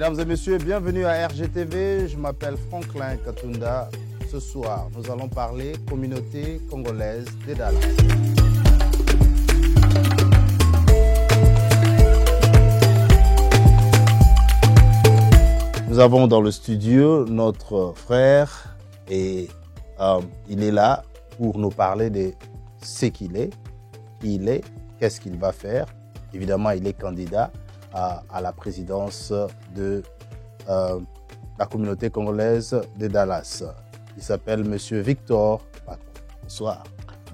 Mesdames et messieurs, bienvenue à RGTV. Je m'appelle Franklin Katunda. Ce soir, nous allons parler communauté congolaise de Dallas. Nous avons dans le studio notre frère et il est là pour nous parler de ce qu'il est, qui il est, qu'est-ce qu'il va faire. Évidemment, il est candidat à la présidence de la communauté congolaise de Dallas. Il s'appelle Monsieur Victor Pakou. Bonsoir.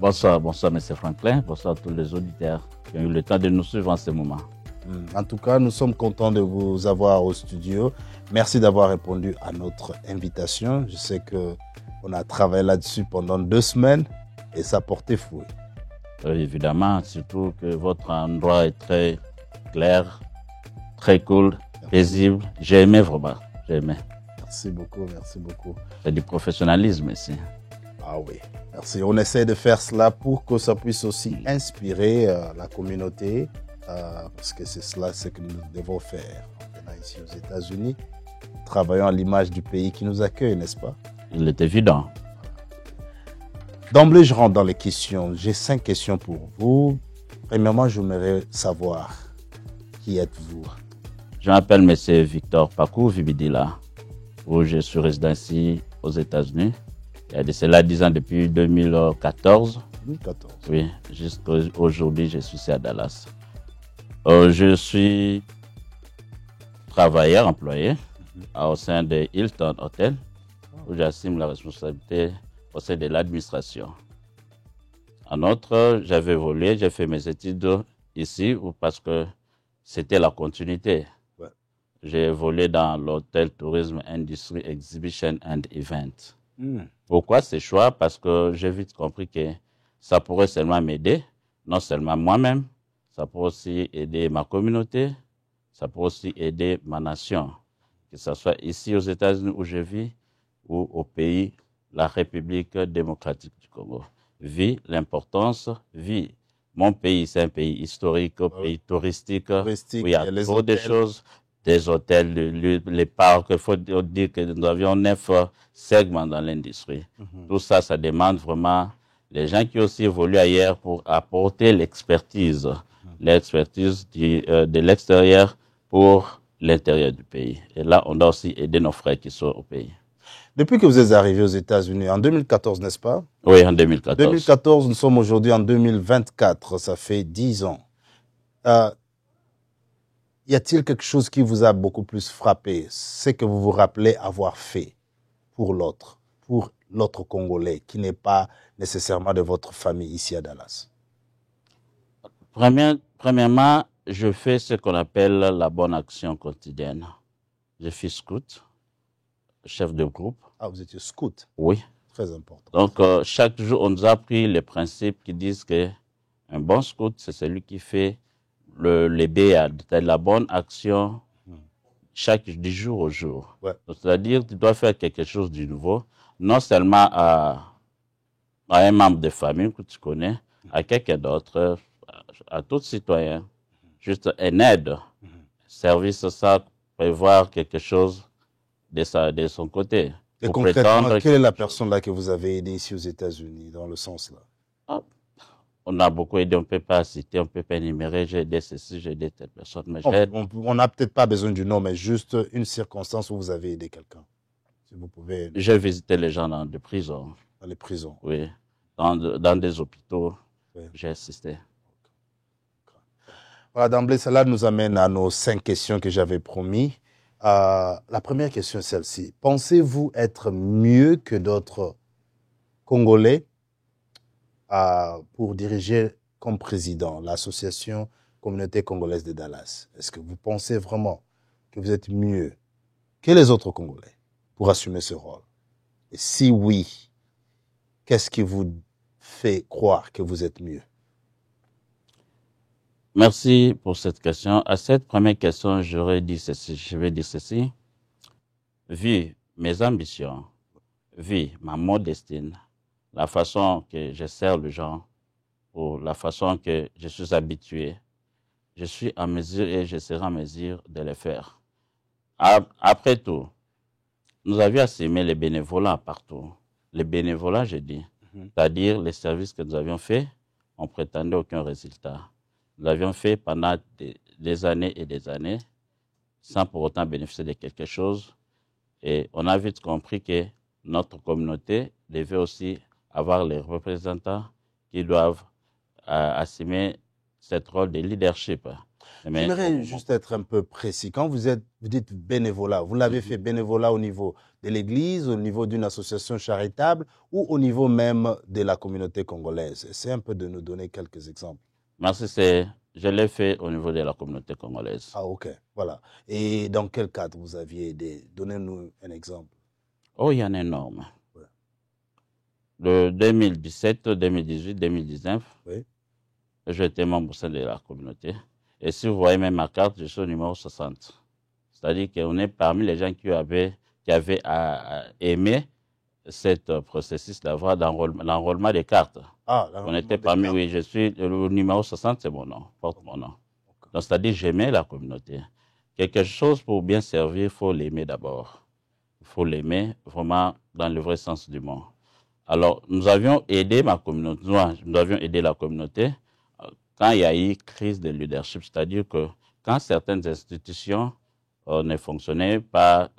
Bonsoir, M. Franklin. Bonsoir à tous les auditeurs qui ont eu le temps de nous suivre en ce moment. En tout cas, nous sommes contents de vous avoir au studio. Merci d'avoir répondu à notre invitation. Je sais qu'on a travaillé là-dessus pendant 2 semaines et ça portait fruit. Évidemment, surtout que votre endroit est très clair, très cool, paisible. J'ai aimé vraiment. J'ai aimé. Merci beaucoup, merci beaucoup. C'est du professionnalisme ici. Ah oui, merci. On essaie de faire cela pour que ça puisse aussi inspirer la communauté, parce que c'est cela ce que nous devons faire. On est ici aux États-Unis, travaillons à l'image du pays qui nous accueille, n'est-ce pas? Il est évident. D'emblée, je rentre dans les questions. J'ai 5 questions pour vous. Premièrement, j'aimerais savoir qui êtes-vous? Je m'appelle M. Victor Pakou Vibidila, où je suis résident ici aux États-Unis. Il y a de cela 10 ans, depuis 2014. 2014. Oui, jusqu'à aujourd'hui, je suis ici à Dallas. Je suis travailleur employé au sein de Hilton Hotel, où j'assume la responsabilité au sein de l'administration. En outre, j'avais évolué, j'ai fait mes études ici parce que c'était la continuité. Ouais. J'ai évolué dans l'hôtel tourisme, industrie, exhibition and event. Pourquoi ce choix? Parce que j'ai vite compris que ça pourrait seulement m'aider, non seulement moi-même, ça pourrait aussi aider ma communauté, ça pourrait aussi aider ma nation, que ce soit ici aux États-Unis où je vis ou au pays, la République démocratique du Congo. L'importance, mon pays, c'est un pays historique, un pays touristique, où il y a trop de choses, des hôtels, les parcs. Il faut dire que nous avions 9 segments dans l'industrie. Tout ça, ça demande vraiment les gens qui aussi évoluent ailleurs pour apporter l'expertise de l'extérieur pour l'intérieur du pays. Et là, on doit aussi aider nos frères qui sont au pays. Depuis que vous êtes arrivé aux États-Unis, en 2014, n'est-ce pas? Oui, en 2014. 2014, nous sommes aujourd'hui en 2024, ça fait 10 ans. Y a-t-il quelque chose qui vous a beaucoup plus frappé? C'est que vous vous rappelez avoir fait pour l'autre Congolais, qui n'est pas nécessairement de votre famille ici à Dallas? Premièrement, je fais ce qu'on appelle la bonne action quotidienne. Je suis scout, chef de groupe. Ah, vous étiez scout? Oui. Très important. Donc, chaque jour, on nous a appris les principes qui disent que un bon scout, c'est celui qui fait les BAD, c'est-à-dire la bonne action du jour au jour. Ouais. C'est-à-dire, tu dois faire quelque chose de nouveau, non seulement à un membre de famille que tu connais, à quelqu'un d'autre, à tout citoyen. Juste une aide, service, ça, prévoir quelque chose de son côté. Et concrètement, quelle est la personne là que vous avez aidée ici aux États-Unis, dans le sens là? On a beaucoup aidé, on ne peut pas citer, on ne peut pas énumérer, j'ai aidé ceci, j'ai aidé telle personne. Mais on n'a peut-être pas besoin du nom, mais juste une circonstance où vous avez aidé quelqu'un. Si vous pouvez. J'ai visité les gens dans des prisons. Dans les prisons? Oui. Dans des hôpitaux, oui. J'ai assisté. Voilà, d'emblée, cela nous amène à nos 5 questions que j'avais promis. La première question est celle-ci. Pensez-vous être mieux que d'autres Congolais pour diriger comme président l'association Communauté Congolaise de Dallas? Est-ce que vous pensez vraiment que vous êtes mieux que les autres Congolais pour assumer ce rôle? Et si oui, qu'est-ce qui vous fait croire que vous êtes mieux? Merci pour cette question. À cette première question, je vais dire ceci. Vu mes ambitions, vu ma modestie, la façon que je sers les gens, ou la façon que je suis habitué, je suis en mesure et je serai en mesure de le faire. Après tout, nous avions assimilé les bénévolats partout. Les bénévolats, je dis, c'est-à-dire les services que nous avions faits, on prétendait aucun résultat. Nous l'avions fait pendant des années et des années, sans pour autant bénéficier de quelque chose. Et on a vite compris que notre communauté devait aussi avoir les représentants qui doivent assumer ce rôle de leadership. J'aimerais juste être un peu précis. Quand vous dites bénévolat, vous l'avez fait bénévolat au niveau de l'Église, au niveau d'une association charitable ou au niveau même de la communauté congolaise? Essayez un peu de nous donner quelques exemples. Merci, je l'ai fait au niveau de la communauté congolaise. Ah, ok, voilà. Et dans quel cadre vous aviez aidé? Donnez-nous un exemple. Oh, il y en a énorme. Ouais. De 2017, 2018, 2019, oui. J'étais membre au sein de la communauté. Et si vous voyez même ma carte, je suis au numéro 60. C'est-à-dire qu'on est parmi les gens qui avaient aimé ce processus d'avoir l'enrôlement des cartes. Ah, on était parmi, oui, je suis le numéro 60, c'est mon nom, porte mon nom. Okay. Donc, c'est-à-dire j'aimais la communauté. Quelque chose pour bien servir, il faut l'aimer d'abord. Il faut l'aimer vraiment dans le vrai sens du mot. Alors, nous avions aidé ma communauté, nous avions aidé la communauté quand il y a eu crise de leadership, c'est-à-dire que quand certaines institutions ne fonctionnaient pas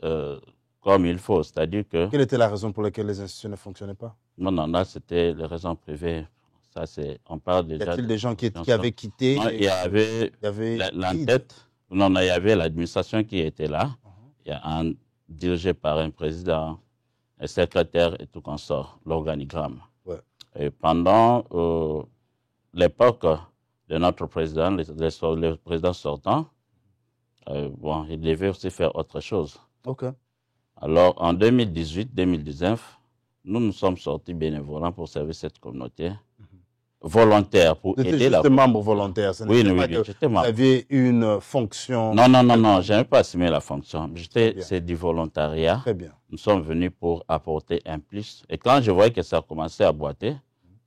comme il faut, c'est-à-dire que... Quelle était la raison pour laquelle les institutions ne fonctionnaient pas? Non, là, c'était les raisons privées. Ça, on parle déjà... Y a-t-il des gens qui avaient quitté? Non, il y avait l'entête. Non, il y avait l'administration qui était là, dirigée par un président, un secrétaire et tout consort, l'organigramme. Ouais. Et pendant l'époque de notre président, le président sortant, il devait aussi faire autre chose. Ok. Alors, en 2018-2019, nous sommes sortis bénévolants pour servir cette communauté, volontaire pour aider la communauté. Membre volontaire, oui, j'étais membre. Vous aviez une fonction? Non, je n'ai pas assumé la fonction. C'est du volontariat. Très bien. Nous sommes venus pour apporter un plus. Et quand je voyais que ça commençait à boiter,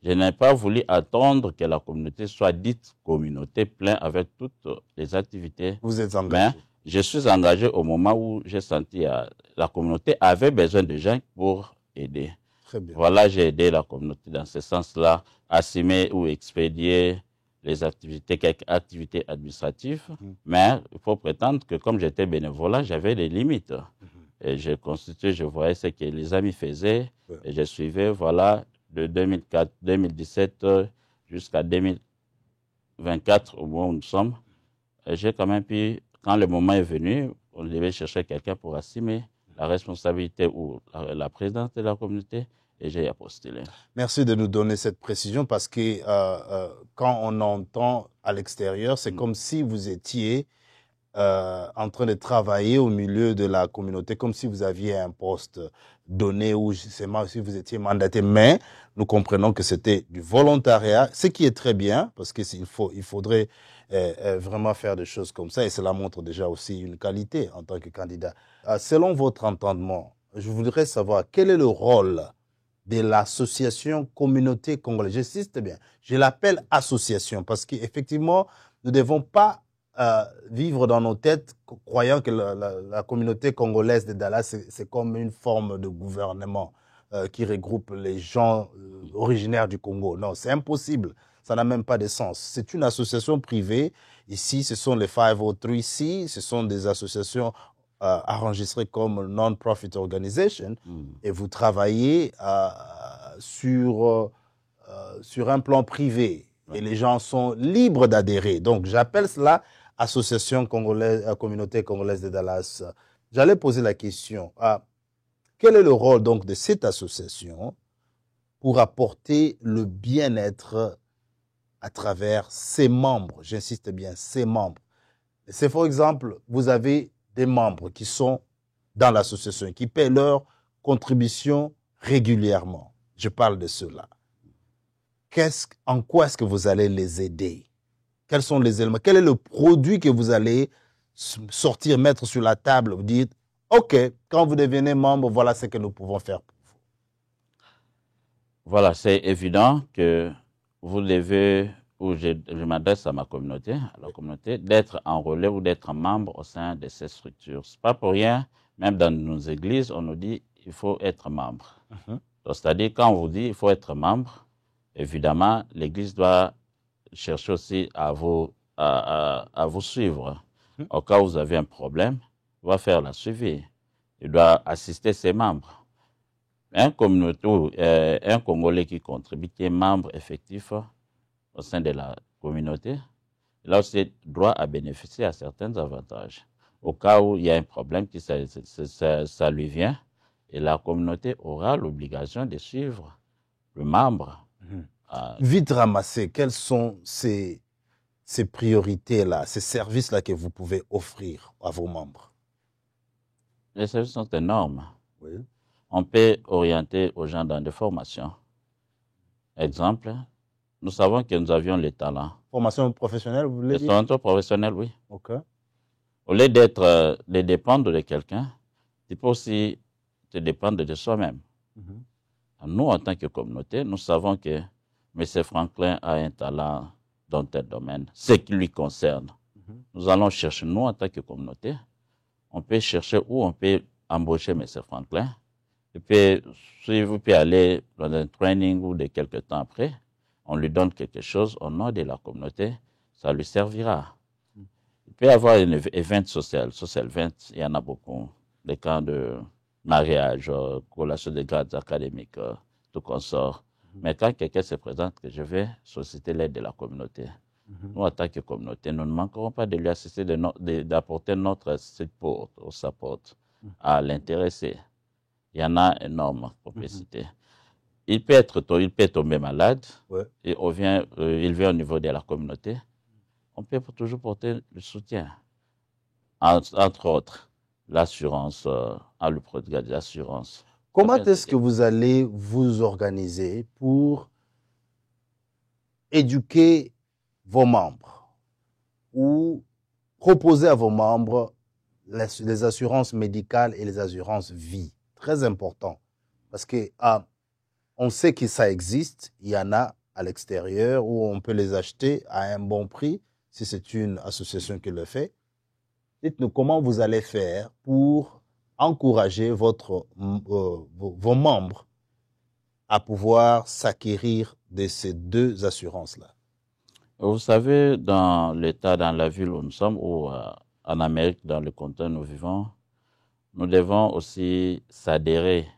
je n'ai pas voulu attendre que la communauté soit dite communauté pleine avec toutes les activités. Vous êtes engagé? Mais je suis engagé au moment où j'ai senti que la communauté avait besoin de gens pour aider. Très bien. Voilà, j'ai aidé la communauté dans ce sens-là, assumer ou expédier les activités, quelques activités administratives. Mais il faut prétendre que comme j'étais bénévolat, j'avais des limites. Et je voyais ce que les amis faisaient et je suivais, voilà, de 2017 jusqu'à 2024, au moment où nous sommes. J'ai quand même pu, quand le moment est venu, on devait chercher quelqu'un pour assumer la responsabilité ou la présidence de la communauté, et j'ai postulé. Merci de nous donner cette précision parce que quand on entend à l'extérieur, c'est comme si vous étiez en train de travailler au milieu de la communauté, comme si vous aviez un poste donné ou justement si vous étiez mandaté. Mais nous comprenons que c'était du volontariat, ce qui est très bien parce qu'il faudrait vraiment faire des choses comme ça et cela montre déjà aussi une qualité en tant que candidat. Selon votre entendement, je voudrais savoir quel est le rôle de l'association communauté congolaise. J'insiste bien, je l'appelle association parce qu'effectivement, nous ne devons pas vivre dans nos têtes croyant que la communauté congolaise de Dallas, c'est comme une forme de gouvernement qui regroupe les gens originaires du Congo. Non, c'est impossible. Ça n'a même pas de sens. C'est une association privée. Ici, ce sont les 503C. Ce sont des associations enregistrées comme non-profit organization. Et vous travaillez sur un plan privé. Et les gens sont libres d'adhérer. Donc, j'appelle cela Association congolaise, communauté congolaise de Dallas. J'allais poser la question, quel est le rôle donc de cette association pour apporter le bien-être à travers ses membres? J'insiste bien, ses membres. C'est par exemple, vous avez des membres qui sont dans l'association, qui paient leur contribution régulièrement. Je parle de ceux-là. En quoi est-ce que vous allez les aider? Quels sont les éléments? Quel est le produit que vous allez sortir, mettre sur la table? Vous dites, OK, quand vous devenez membre, voilà ce que nous pouvons faire pour vous. Voilà, c'est évident que vous devez où je m'adresse à ma communauté, à la communauté, d'être enrôlé ou d'être membre au sein de ces structures. C'est pas pour rien, même dans nos églises, on nous dit il faut être membre. Donc, c'est-à-dire, quand on vous dit il faut être membre, évidemment, l'église doit chercher aussi à vous suivre. Au cas où vous avez un problème, il va faire la suivi. Il doit assister ses membres. Un Congolais qui contribue, qui est membre effectif au sein de la communauté, il a aussi droit à bénéficier à certains avantages. Au cas où il y a un problème qui ça lui vient, et la communauté aura l'obligation de suivre le membre. Vite ramassé, quelles sont ces priorités-là, ces services-là que vous pouvez offrir à vos membres? Les services sont énormes. Oui. On peut orienter aux gens dans des formations. Exemple, nous savons que nous avions les talents. Formation professionnelle, vous voulez dire? Formation professionnelle, oui. OK. Au lieu de dépendre de quelqu'un, tu peux aussi te dépendre de soi-même. Nous, en tant que communauté, nous savons que M. Franklin a un talent dans tel domaine, ce qui lui concerne. Nous allons chercher, nous, en tant que communauté, on peut chercher où on peut embaucher M. Franklin. Et puis, si vous pouvez aller dans un training ou de quelques temps après, on lui donne quelque chose au nom de la communauté, ça lui servira. Il peut y avoir un événement social event, il y en a beaucoup, des camps de mariage, collation de grades académiques, tout consort. Mais quand quelqu'un se présente, que je vais solliciter l'aide de la communauté, nous, en tant que communauté, nous ne manquerons pas de lui assister, d'apporter notre support à l'intéresser. Il y en a énorme propensité. Il peut tomber malade, et il vient au niveau de la communauté. On peut toujours porter le soutien. Entre autres, l'assurance, le programme d'assurance. Comment est-ce que vous allez vous organiser pour éduquer vos membres ou proposer à vos membres les assurances médicales et les assurances vie? Très important, parce que on sait que ça existe, il y en a à l'extérieur où on peut les acheter à un bon prix si c'est une association qui le fait. Dites-nous comment vous allez faire pour encourager vos membres à pouvoir s'acquérir de ces deux assurances-là. Vous savez, dans la ville où nous sommes, ou en Amérique, dans le continent où nous vivons, nous devons aussi s'adhérer,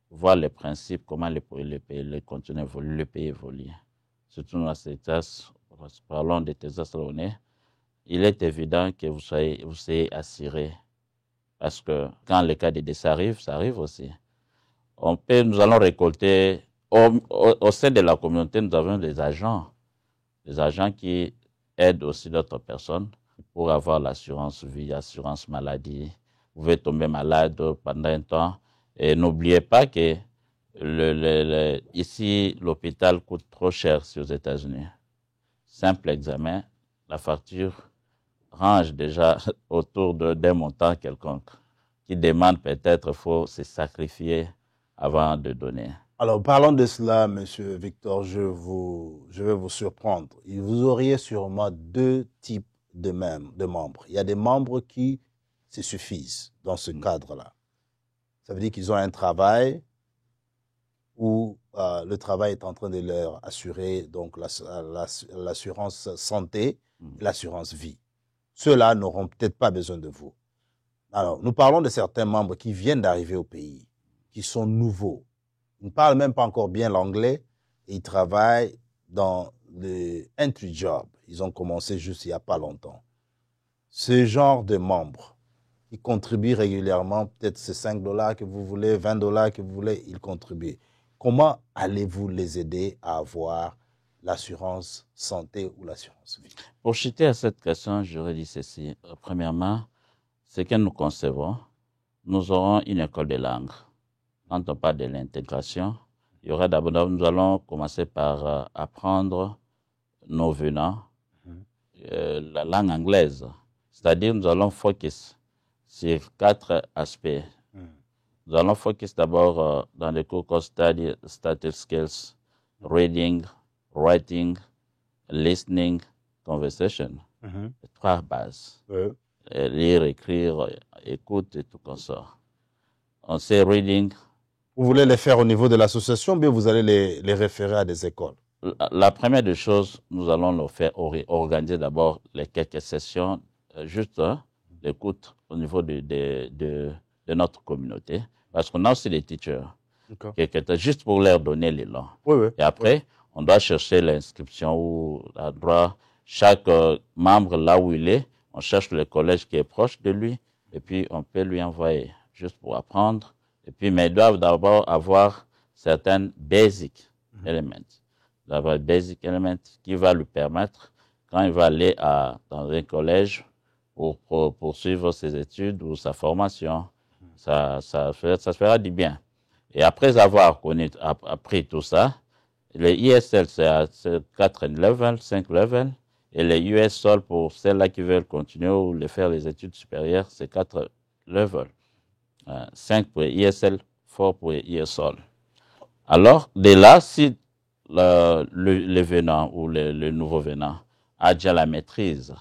voir les principes, comment les continents évoluent, le pays évolue. Surtout dans ces Texas, parlons des Texas où on est, il est évident que vous soyez assuré. Parce que quand le cas de décès arrive, ça arrive aussi. Nous allons récolter, au sein de la communauté, nous avons des agents qui aident aussi d'autres personnes pour avoir l'assurance vie, l'assurance maladie. Vous pouvez tomber malade pendant un temps. Et n'oubliez pas que ici, l'hôpital coûte trop cher aux États-Unis. Simple examen, la facture range déjà autour d'un montant quelconque qui demande peut-être faut se sacrifier avant de donner. Alors, parlons de cela, Monsieur Victor, je vais vous surprendre. Vous auriez sûrement deux types de membres. Il y a des membres qui se suffisent dans ce cadre-là. Ça veut dire qu'ils ont un travail où le travail est en train de leur assurer donc l'assurance santé et l'assurance vie. Ceux-là n'auront peut-être pas besoin de vous. Alors, nous parlons de certains membres qui viennent d'arriver au pays, qui sont nouveaux. Ils ne parlent même pas encore bien l'anglais et ils travaillent dans le entry job. Ils ont commencé juste il n'y a pas longtemps. Ce genre de membres, ils contribuent régulièrement, peut-être c'est $5 que vous voulez, $20 que vous voulez, ils contribuent. Comment allez-vous les aider à avoir l'assurance santé ou l'assurance vie? Pour chuter à cette question, j'aurais dit ceci. Premièrement, ce que nous concevons, nous aurons une école de langue. Quand on parle de l'intégration, nous allons commencer par apprendre nos venants la langue anglaise. C'est-à-dire, nous allons focus sur 4 aspects. Nous allons focus d'abord dans les cours study, static skills, reading, writing, listening, conversation. Les 3 bases. Lire, écrire, écoute et tout comme ça. On sait reading. Vous voulez les faire au niveau de l'association ou bien vous allez les référer à des écoles? La première des choses, nous allons leur faire organiser d'abord les quelques sessions, juste l'écoute au niveau de notre communauté. Parce qu'on a aussi des teachers, juste pour leur donner l'élan. Et après, on doit chercher l'inscription ou l'endroit, chaque membre là où il est, on cherche le collège qui est proche de lui, et puis on peut lui envoyer juste pour apprendre. Et puis, mais ils doivent d'abord avoir certains basic elements. D'avoir basic elements qui va lui permettre, quand il va aller dans un collège pour poursuivre ses études ou sa formation, ça se fera du bien. Et après avoir appris tout ça, les ISL, c'est 4 levels, 5 levels, et les USOL, pour celles-là qui veulent continuer ou faire les études supérieures, c'est 4 levels. 5 pour les ISL, 4 pour les ISOL. Alors, de là, si le venant ou le nouveau venant a déjà la maîtrise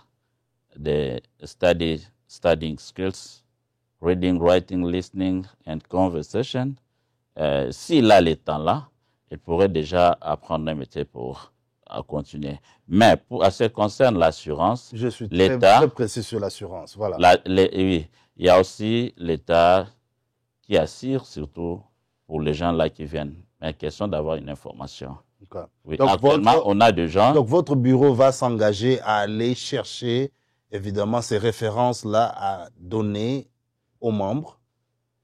des studying skills, reading, writing, listening and conversation, s'il a les temps là, il pourrait déjà apprendre un métier pour continuer. Mais pour ce qui concerne l'assurance, je suis très précis sur l'assurance. Voilà. Oui, il y a aussi l'État qui assure, surtout pour les gens là qui viennent. Mais question d'avoir une information. Oui, donc actuellement, on a des gens. Donc, votre bureau va s'engager à aller chercher, évidemment, ces références-là à donner aux membres.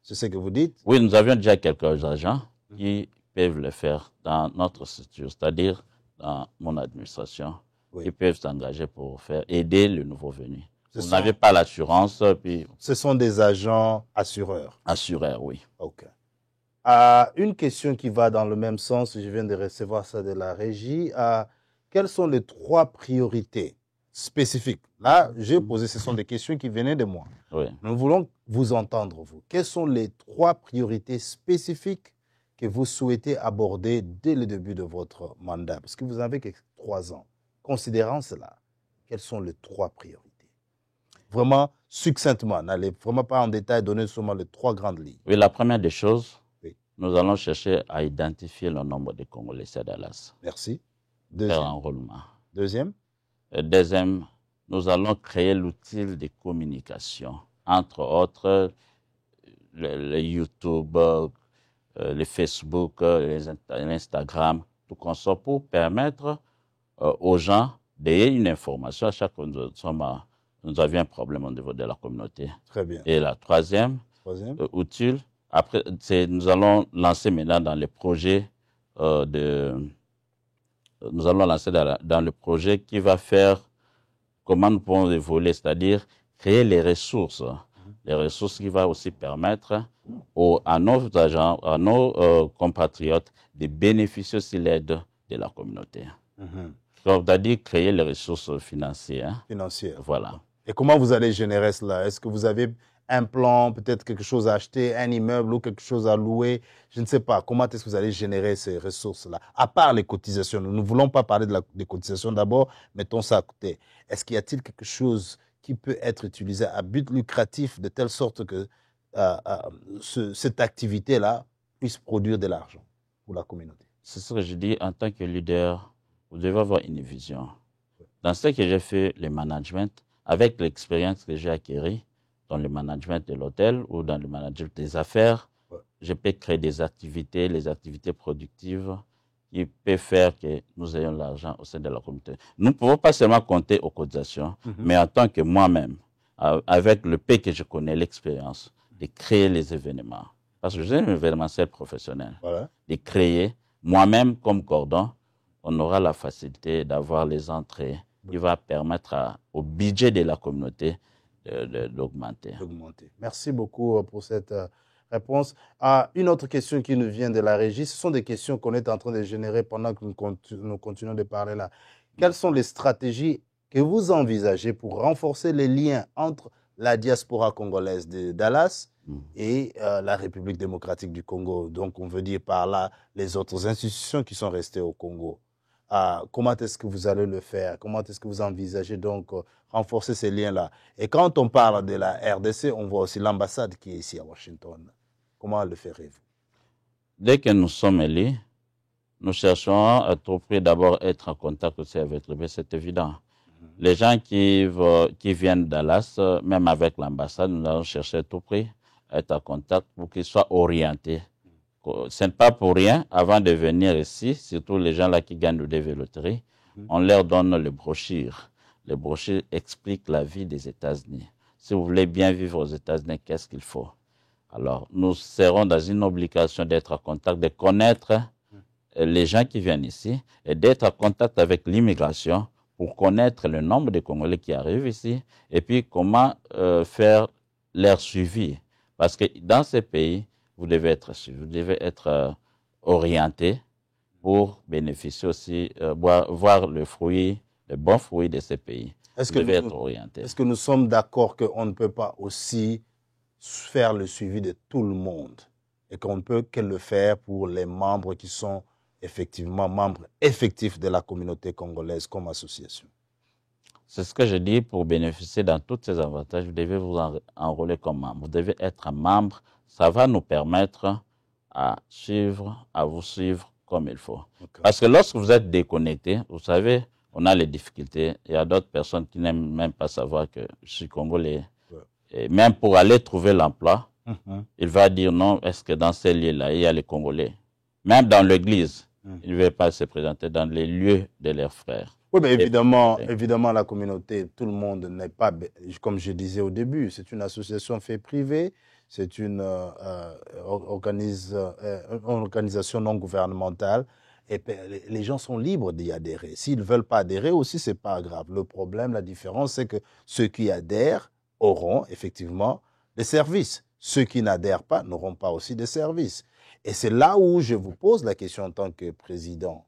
C'est ce que vous dites? Oui, nous avions déjà quelques agents qui peuvent le faire dans notre structure, c'est-à-dire dans mon administration. Ils peuvent s'engager pour aider le nouveau venu. Vous n'avez pas l'assurance, puis... Ce sont des agents assureurs? Assureurs, oui. OK. Une question qui va dans le même sens, je viens de recevoir ça de la régie. Quelles sont les 3 priorités spécifiques? Là, j'ai posé, ce sont des questions qui venaient de moi. Oui. Nous voulons vous entendre, vous. Quelles sont les 3 priorités spécifiques que vous souhaitez aborder dès le début de votre mandat? Parce que vous avez que 3 ans. Considérant cela, quelles sont les 3 priorités? Vraiment succinctement, n'allez vraiment pas en détail, donner seulement les 3 grandes lignes. Oui, la première des choses, nous allons chercher à identifier le nombre de Congolais à Dallas. Merci. Faire enrôlement. Deuxième, nous allons créer l'outil de communication, entre autres le YouTube, le Facebook, l'Instagram, tout comme ça, pour permettre aux gens d'avoir une information à chaque fois que nous avions un problème au niveau de la communauté. Très bien. Et la troisième outil, après, nous allons lancer maintenant dans les projets nous allons lancer dans le projet qui va faire comment nous pouvons évoluer, c'est-à-dire créer les ressources qui vont aussi permettre à nos agents, à nos compatriotes de bénéficier aussi de l'aide de la communauté. Donc, c'est-à-dire créer les ressources financières. Financières. Voilà. Et comment vous allez générer cela? Est-ce que vous avez un plan, peut-être quelque chose à acheter, un immeuble ou quelque chose à louer? Je ne sais pas. Comment est-ce que vous allez générer ces ressources-là? À part les cotisations. Nous ne voulons pas parler des cotisations d'abord. Mettons ça à côté. Est-ce qu'il y a-t-il quelque chose qui peut être utilisé à but lucratif de telle sorte que cette activité-là puisse produire de l'argent pour la communauté? C'est ce que je dis en tant que leader. Vous devez avoir une vision. Dans ce que j'ai fait, le management, avec l'expérience que j'ai acquérie dans le management de l'hôtel ou dans le management des affaires, je peux créer des activités, les activités productives qui peuvent faire que nous ayons l'argent au sein de la communauté. Nous ne pouvons pas seulement compter aux cotisations, mais en tant que moi-même, avec le peu que je connais, l'expérience, de créer les événements. Parce que j'ai un événementiel professionnel. De créer, moi-même comme cordon, on aura la facilité d'avoir les entrées qui va permettre au budget de la communauté d'augmenter. Merci beaucoup pour cette réponse. Une autre question qui nous vient de la régie, ce sont des questions qu'on est en train de générer pendant que nous continuons de parler là. Quelles sont les stratégies que vous envisagez pour renforcer les liens entre la diaspora congolaise de Dallas et la République démocratique du Congo? Donc, on veut dire par là les autres institutions qui sont restées au Congo. comment est-ce que vous allez le faire? Comment est-ce que vous envisagez donc renforcer ces liens-là? Et quand on parle de la RDC, on voit aussi l'ambassade qui est ici à Washington. Comment le ferez-vous? Dès que nous sommes élus, nous cherchons à tout prix d'abord être en contact aussi avec le pays, c'est évident. Les gens qui viennent Dallas, même avec l'ambassade, nous allons chercher à tout prix à être en contact pour qu'ils soient orientés. Ce n'est pas pour rien, avant de venir ici, surtout les gens là qui gagnent le DV Loterie, on leur donne les brochures. Les brochures expliquent la vie des États-Unis. Si vous voulez bien vivre aux États-Unis, qu'est-ce qu'il faut? Alors, nous serons dans une obligation d'être en contact, de connaître les gens qui viennent ici et d'être en contact avec l'immigration pour connaître le nombre de Congolais qui arrivent ici et puis comment faire leur suivi. Parce que dans ces pays, vous devez être suivi, vous devez être orienté pour bénéficier aussi, voir le bon fruit de ces pays. Vous devez être orienté. Est-ce que nous sommes d'accord qu'on ne peut pas aussi faire le suivi de tout le monde et qu'on ne peut que le faire pour les membres qui sont effectivement membres effectifs de la communauté congolaise comme association? C'est ce que je dis, pour bénéficier dans tous ces avantages, vous devez vous enrôler comme membre. Vous devez être un membre. Ça va nous permettre à vous suivre comme il faut. Okay. Parce que lorsque vous êtes déconnecté, vous savez, on a les difficultés. Il y a d'autres personnes qui n'aiment même pas savoir que je suis congolais. Ouais. Et même pour aller trouver l'emploi, il va dire non, est-ce que dans ces lieux-là, il y a les Congolais? Même dans l'église, il ne veut pas se présenter dans les lieux de leurs frères. Oui, mais évidemment, la communauté, tout le monde n'est pas, comme je disais au début, c'est une association fait privée, c'est une organisation non gouvernementale, et les gens sont libres d'y adhérer. S'ils ne veulent pas adhérer aussi, ce n'est pas grave. Le problème, la différence, c'est que ceux qui adhèrent auront effectivement des services. Ceux qui n'adhèrent pas n'auront pas aussi de services. Et c'est là où je vous pose la question en tant que président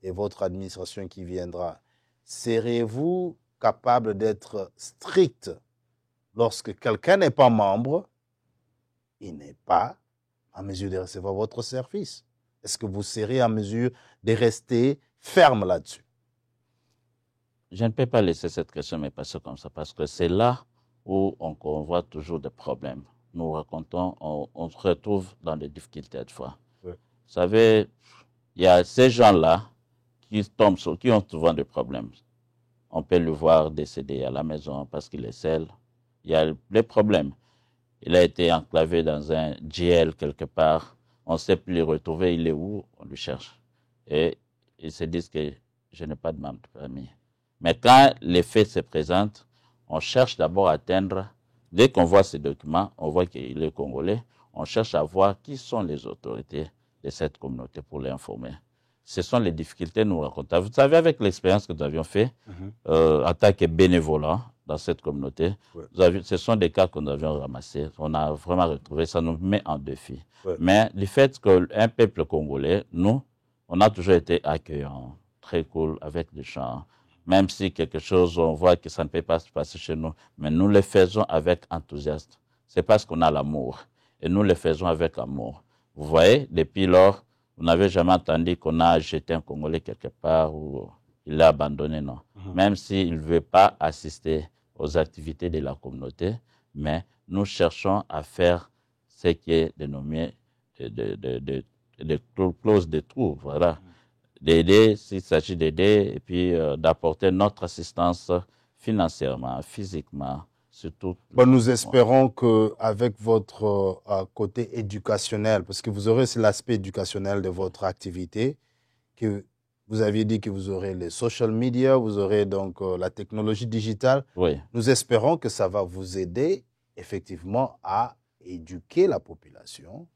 et votre administration qui viendra. Serez-vous capable d'être strict lorsque quelqu'un n'est pas membre, il n'est pas en mesure de recevoir votre service? Est-ce que vous serez en mesure de rester ferme là-dessus? Je ne peux pas laisser cette question me passer comme ça parce que c'est là où on voit toujours des problèmes. Nous racontons, on se retrouve dans des difficultés de fois. Oui. Vous savez, il y a ces gens-là qui ont souvent des problèmes. On peut le voir décédé à la maison parce qu'il est seul. Il y a des problèmes. Il a été enclavé dans un GL quelque part. On ne sait plus le retrouver. Il est où? On le cherche. Et ils se disent que je n'ai pas de membre de famille. Mais quand les faits se présentent, on cherche d'abord à atteindre. Dès qu'on voit ces documents, on voit qu'il est congolais. On cherche à voir qui sont les autorités de cette communauté pour l'informer. Ce sont les difficultés que nous racontons. Vous savez, avec l'expérience que nous avions fait en tant que bénévolat dans cette communauté, ce sont des cas que nous avions ramassés. On a vraiment retrouvé, ça nous met en défi. Mais le fait qu'un peuple congolais, nous, on a toujours été accueillants, très cool avec les gens. Même si quelque chose, on voit que ça ne peut pas se passer chez nous, mais nous le faisons avec enthousiasme. C'est parce qu'on a l'amour. Et nous le faisons avec amour. Vous voyez, depuis lors, vous n'avez jamais entendu qu'on a jeté un Congolais quelque part ou il l'a abandonné, non. Même s'il ne veut pas assister aux activités de la communauté, mais nous cherchons à faire ce qui est dénommé de clause de trou, voilà. D'aider, s'il s'agit d'aider, et puis d'apporter notre assistance financièrement, physiquement, surtout. Bon, nous espérons qu'avec votre côté éducationnel, parce que vous aurez aussi l'aspect éducationnel de votre activité, que vous aviez dit que vous aurez les social media, vous aurez donc la technologie digitale. Oui. Nous espérons que ça va vous aider effectivement à éduquer la population,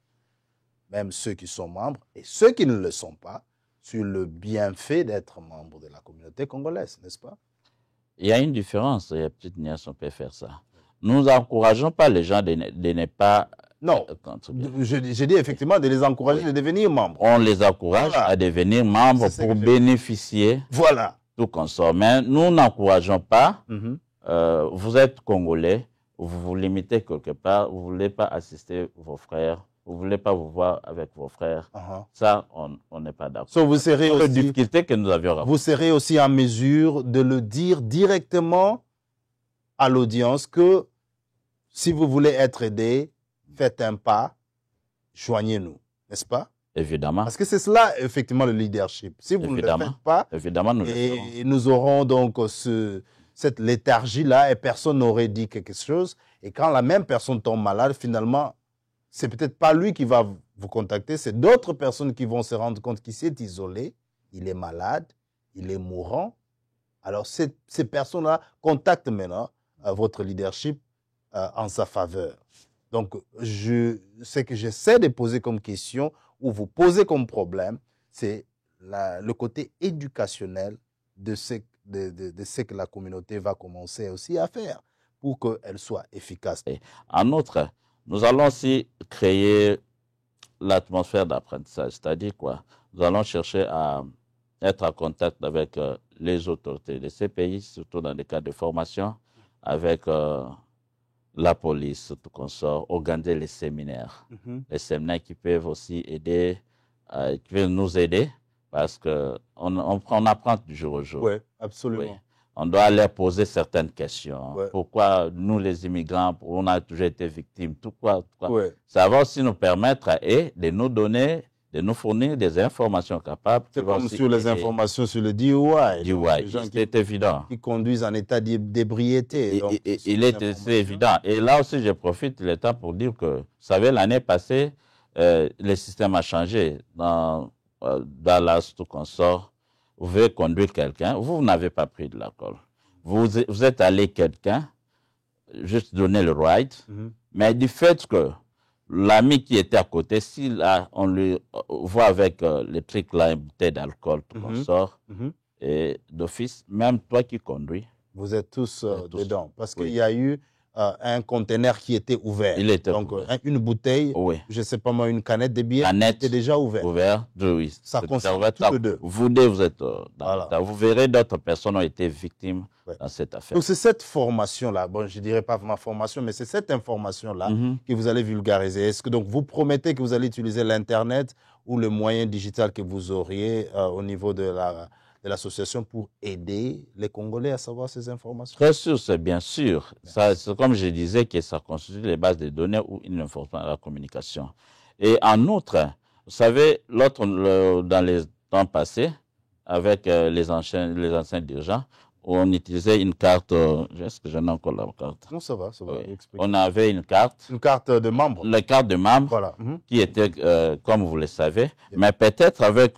même ceux qui sont membres et ceux qui ne le sont pas, sur le bienfait d'être membre de la communauté congolaise, n'est-ce pas? Il y a une différence, il y a une petite nuance, on peut faire ça. Nous n'encourageons pas les gens de ne pas... Non, je dis effectivement de les encourager de devenir membres. On les encourage à devenir membres pour bénéficier tout consort. Mais nous n'encourageons pas, vous êtes Congolais, vous vous limitez quelque part, vous ne voulez pas assister vos frères vous ne voulez pas vous voir avec vos frères. Ça, on n'est pas d'accord. So, vous serez aussi, difficulté que nous avions. Vous serez aussi en mesure de le dire directement à l'audience que si vous voulez être aidé, faites un pas, joignez-nous, n'est-ce pas? Évidemment. Parce que c'est cela, effectivement, le leadership. Si vous ne le faites pas, évidemment, nous aurons donc cette léthargie-là et personne n'aurait dit quelque chose. Et quand la même personne tombe malade, finalement, c'est peut-être pas lui qui va vous contacter, c'est d'autres personnes qui vont se rendre compte qu'il s'est isolé, il est malade, il est mourant. Alors, ces personnes-là contactent maintenant votre leadership en sa faveur. Donc, ce que j'essaie de poser comme question ou vous posez comme problème, c'est le côté éducationnel de ce que la communauté va commencer aussi à faire pour qu'elle soit efficace. Et en outre, nous allons aussi créer l'atmosphère d'apprentissage, c'est-à-dire quoi? Nous allons chercher à être en contact avec les autorités de ces pays, surtout dans les cas de formation, avec la police, tout consort, organiser les séminaires. Les séminaires qui peuvent aussi aider, qui peuvent nous aider, parce qu'on apprend du jour au jour. Oui, absolument. Oui. On doit leur poser certaines questions. Ouais. Pourquoi nous, les immigrants, on a toujours été victimes, tout quoi. Ouais. Ça va aussi nous permettre de nous donner, de nous fournir des informations capables. C'est comme sur les informations sur le DUI. C'est évident. Qui conduisent en état d'ébriété. Il est évident. Et là aussi, je profite de temps pour dire que, vous savez, l'année passée, le système a changé. Dans Dallas, tout consort. Vous voulez conduire quelqu'un, vous n'avez pas pris de l'alcool. Vous êtes allé quelqu'un, juste donner le ride, mais du fait que l'ami qui était à côté, si là, on lui voit avec le truc là, une bouteille d'alcool, tout consort, et d'office, même toi qui conduis. Vous êtes tous dedans, parce qu'il y a eu un conteneur qui était ouvert. Il était donc ouvert. Une bouteille, je ne sais pas moi, une canette de bière était déjà ouverte. Oui. Ça concerne tous les deux. Vous deux, vous êtes voilà. Vous verrez d'autres personnes ont été victimes dans cette affaire. Donc c'est cette formation-là, bon je ne dirais pas ma formation, mais c'est cette information-là que vous allez vulgariser. Est-ce que donc vous promettez que vous allez utiliser l'Internet ou le moyen digital que vous auriez au niveau de l'association pour aider les Congolais à savoir ces informations? Très sûr, c'est bien sûr. C'est comme je disais que ça constitue les bases de données ou une information à la communication. Et en outre, vous savez, dans les temps passés, avec les anciens dirigeants, on utilisait une carte, est-ce que j'en ai encore la carte? Non, ça va. Oui. On avait une carte. Une carte de membre. La carte de membre, voilà. Qui était, comme vous le savez, mais peut-être avec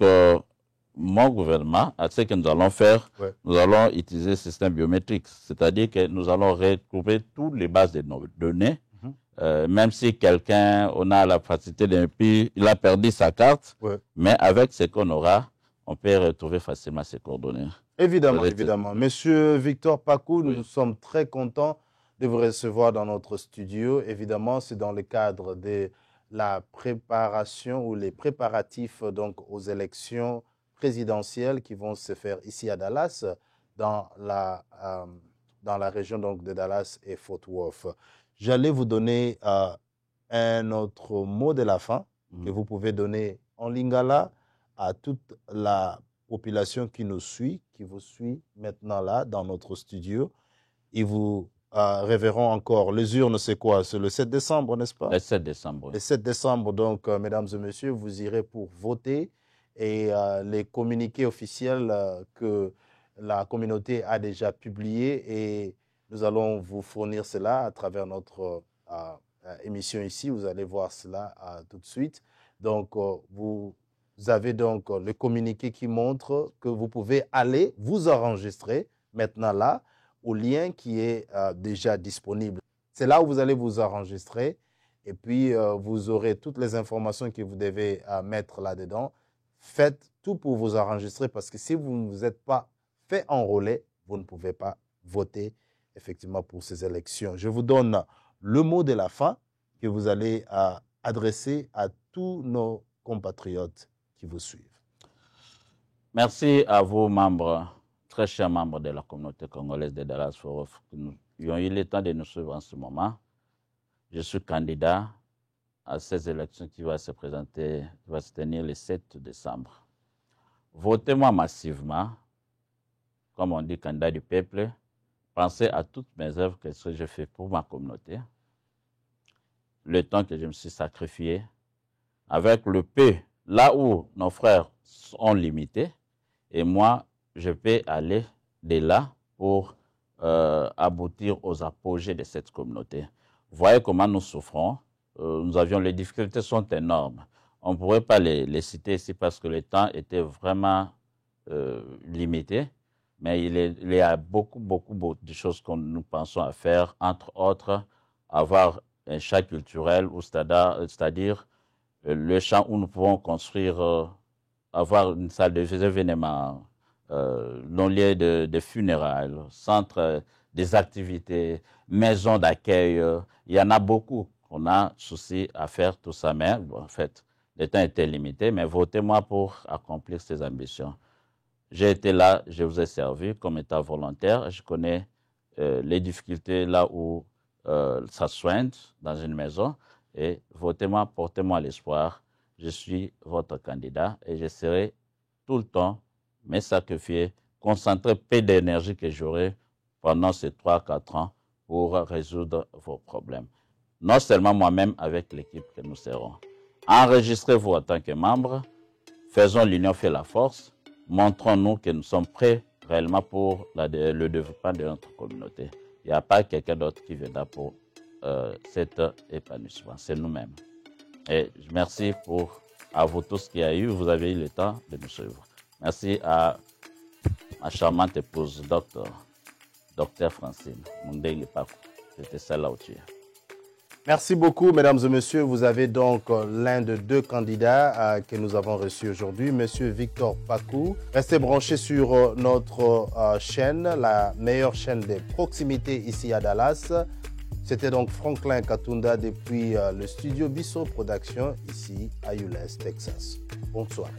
mon gouvernement, à ce que nous allons faire, nous allons utiliser le système biométrique. C'est-à-dire que nous allons retrouver toutes les bases de nos données, même si quelqu'un, on a la facilité d'un pays, il a perdu sa carte, mais avec ce qu'on aura, on peut retrouver facilement ses coordonnées. Évidemment, évidemment. Monsieur Victor Pakou, nous sommes très contents de vous recevoir dans notre studio. Évidemment, c'est dans le cadre de la préparation ou les préparatifs donc, aux élections présidentielles qui vont se faire ici à Dallas, dans la région donc, de Dallas et Fort Worth. J'allais vous donner un autre mot de la fin que vous pouvez donner en lingala à toute la population qui nous suit, qui vous suit maintenant là dans notre studio. Ils vous reverront encore. Les urnes, c'est quoi? C'est le 7 décembre, n'est-ce pas? Le 7 décembre. Le 7 décembre, donc, mesdames et messieurs, vous irez pour voter et les communiqués officiels que la communauté a déjà publiés et nous allons vous fournir cela à travers notre émission ici. Vous allez voir cela tout de suite. Donc, vous avez donc le communiqué qui montre que vous pouvez aller vous enregistrer maintenant là au lien qui est déjà disponible. C'est là où vous allez vous enregistrer et puis vous aurez toutes les informations que vous devez mettre là-dedans. Faites tout pour vous enregistrer parce que si vous ne vous êtes pas fait enrôler, vous ne pouvez pas voter effectivement pour ces élections. Je vous donne le mot de la fin que vous allez adresser à tous nos compatriotes qui vous suivent. Merci à vous, membres, très chers membres de la communauté congolaise de Dallas-Fort Worth, qui ont eu le temps de nous suivre en ce moment. Je suis candidat à ces élections qui vont se présenter, qui va se tenir le 7 décembre. Votez-moi massivement, comme on dit, candidat du peuple. Pensez à toutes mes œuvres que je fais pour ma communauté. Le temps que je me suis sacrifié, avec le peu, là où nos frères sont limités, et moi, je peux aller de là pour aboutir aux apogées de cette communauté. Vous voyez comment nous souffrons. Les difficultés sont énormes. On ne pourrait pas les citer ici parce que le temps était vraiment limité, mais il y a beaucoup de choses que nous pensons à faire, entre autres, avoir un champ culturel, c'est-à-dire le champ où nous pouvons construire, avoir une salle de événements, non-lieu de funérailles, centre des activités, maison d'accueil. Il y en a beaucoup. On a souci à faire tout ça, mais en fait, le temps était limité, mais votez-moi pour accomplir ces ambitions. J'ai été là, je vous ai servi comme état volontaire. Je connais les difficultés là où ça soigne dans une maison. Et votez-moi, portez-moi l'espoir. Je suis votre candidat et je serai tout le temps me sacrifier, concentrer peu d'énergie que j'aurai pendant ces 3-4 ans pour résoudre vos problèmes. Non seulement moi-même, avec l'équipe que nous serons. Enregistrez-vous en tant que membre. Faisons l'union fait la force. Montrons-nous que nous sommes prêts réellement pour le développement de notre communauté. Il n'y a pas quelqu'un d'autre qui viendra pour cet épanouissement. C'est nous-mêmes. Et merci à vous tous qui avez eu. Vous avez eu le temps de nous suivre. Merci à ma charmante épouse, docteur Francine Mundenge Pakou. C'était celle-là où tu es. Merci beaucoup, mesdames et messieurs. Vous avez donc l'un de deux candidats que nous avons reçus aujourd'hui, monsieur Victor Pakou. Restez branchés sur notre chaîne, la meilleure chaîne de proximité ici à Dallas. C'était donc Franklin Katunda depuis le studio Bissot Production ici à Euless, Texas. Bonne soirée.